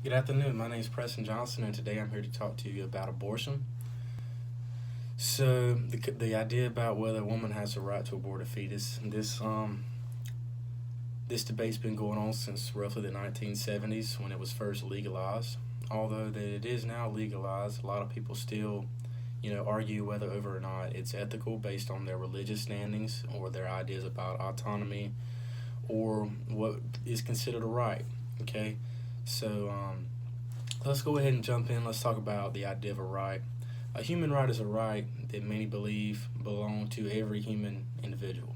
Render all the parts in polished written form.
Good afternoon. My name is Preston Johnson, and today I'm here to talk to you about abortion. So, the idea about whether a woman has the right to abort a fetus, this debate's been going on since roughly the 1970s when it was first legalized. Although that it is now legalized, a lot of people still, argue whether over or not it's ethical based on their religious standings or their ideas about autonomy or what is considered a right. Okay, so let's go ahead and jump in. Let's talk about the idea of a right. A human right is a right that many believe belong to every human individual.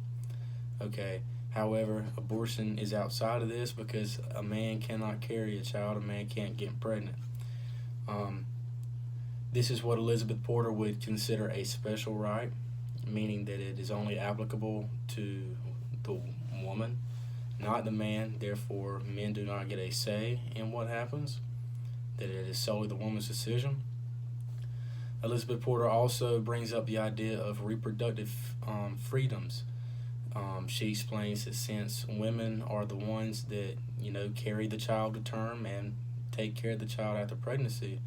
Okay. However, abortion is outside of this because a man cannot carry a child, a man can't get pregnant. Um, this is what Elizabeth Porter would consider a special right, meaning that it is only applicable to the woman, not the man. Therefore, men do not get a say in what happens, that it is solely the woman's decision. Elizabeth Porter also brings up the idea of reproductive freedoms. She explains that since women are the ones that carry the child to term and take care of the child after pregnancy,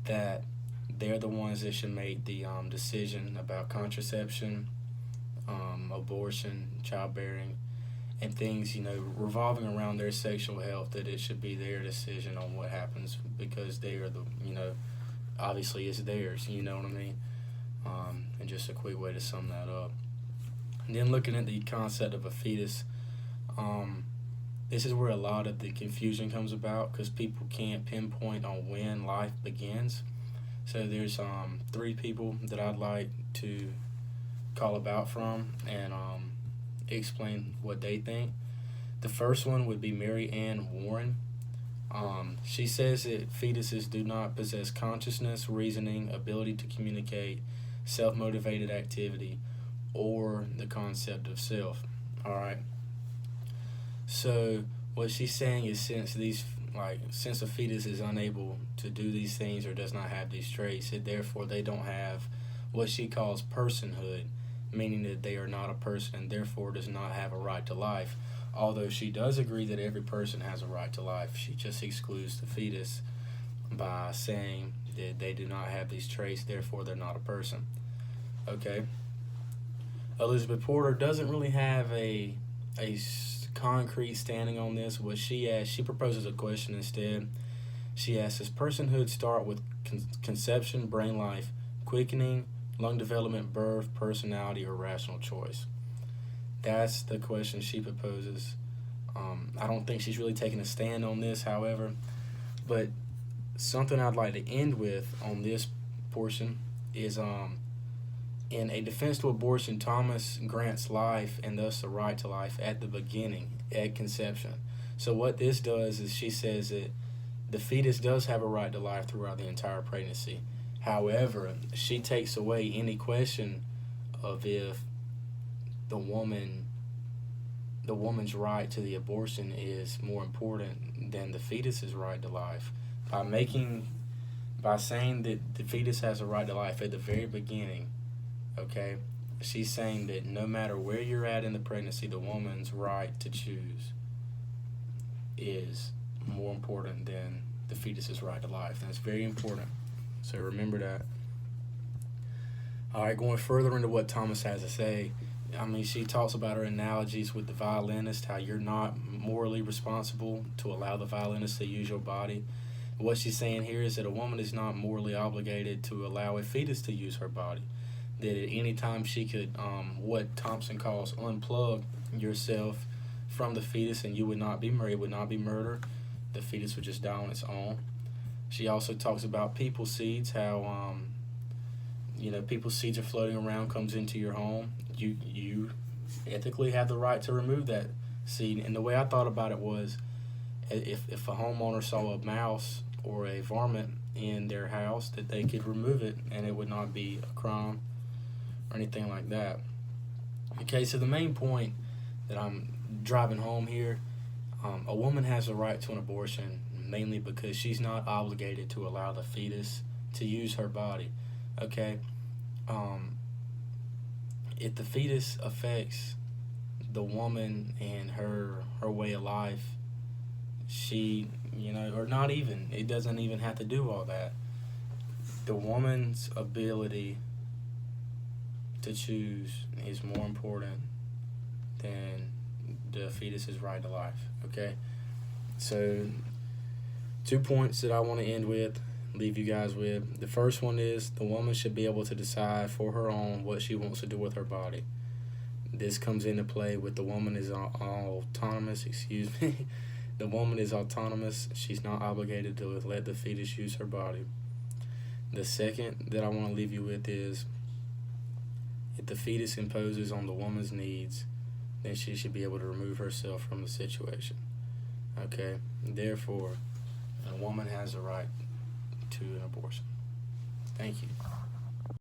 that they're the ones that should make the decision about contraception, abortion, childbearing, and things revolving around their sexual health. That it should be their decision on what happens because they are the obviously it's theirs. You know what I mean? And just a quick way to sum that up. And then looking at the concept of a fetus, um, this is where a lot of the confusion comes about because people can't pinpoint on when life begins. So there's three people that I'd like to call about from and explain what they think. The first one would be Mary Ann Warren. She says that fetuses do not possess consciousness, reasoning, ability to communicate, self motivated activity, or the concept of self. All right. So what she's saying is since a fetus is unable to do these things or does not have these traits, it therefore they don't have what she calls personhood, meaning that they are not a person and therefore does not have a right to life. Although she does agree that every person has a right to life, she just excludes the fetus by saying that they do not have these traits, therefore they're not a person. Okay. Elizabeth Porter doesn't really have a concrete standing on this. What she proposes a question instead. She asks, does personhood start with conception, brain life, quickening, lung development, birth, personality, or rational choice? That's the question she proposes. I don't think she's really taking a stand on this, however, but something I'd like to end with on this portion is in a defense to abortion, Thomas grants life and thus the right to life at the beginning, at conception. So what this does is she says that the fetus does have a right to life throughout the entire pregnancy. However, she takes away any question of if the woman the woman's right to the abortion is more important than the fetus's right to life. By making by saying that the fetus has a right to life at the very beginning, okay? She's saying that no matter where you're at in the pregnancy, the woman's right to choose is more important than the fetus's right to life. That's very important. So remember that. All right, going further into what Thomas has to say, I mean, she talks about her analogies with the violinist, how you're not morally responsible to allow the violinist to use your body. What she's saying here is that a woman is not morally obligated to allow a fetus to use her body. That at any time she could, what Thompson calls unplug yourself from the fetus, and you would not be murdered. It would not be murder. The fetus would just die on its own. She also talks about people seeds, how people seeds are floating around, comes into your home. You ethically have the right to remove that seed. And the way I thought about it was, if a homeowner saw a mouse or a varmint in their house, that they could remove it, and it would not be a crime or anything like that. Okay, so the main point that I'm driving home here, a woman has a right to an abortion mainly because she's not obligated to allow the fetus to use her body. Okay, um, if the fetus affects the woman and her way of life, she or not even. It doesn't even have to do all that. The woman's ability to choose is more important than the fetus's right to life. Okay? So, 2 points that I want to end with, leave you guys with. The first one is the woman should be able to decide for her own what she wants to do with her body. This comes into play with the woman is autonomous, The woman is autonomous. She's not obligated to let the fetus use her body. The second that I want to leave you with is if the fetus imposes on the woman's needs, then she should be able to remove herself from the situation. Okay? Therefore, a woman has a right to an abortion. Thank you.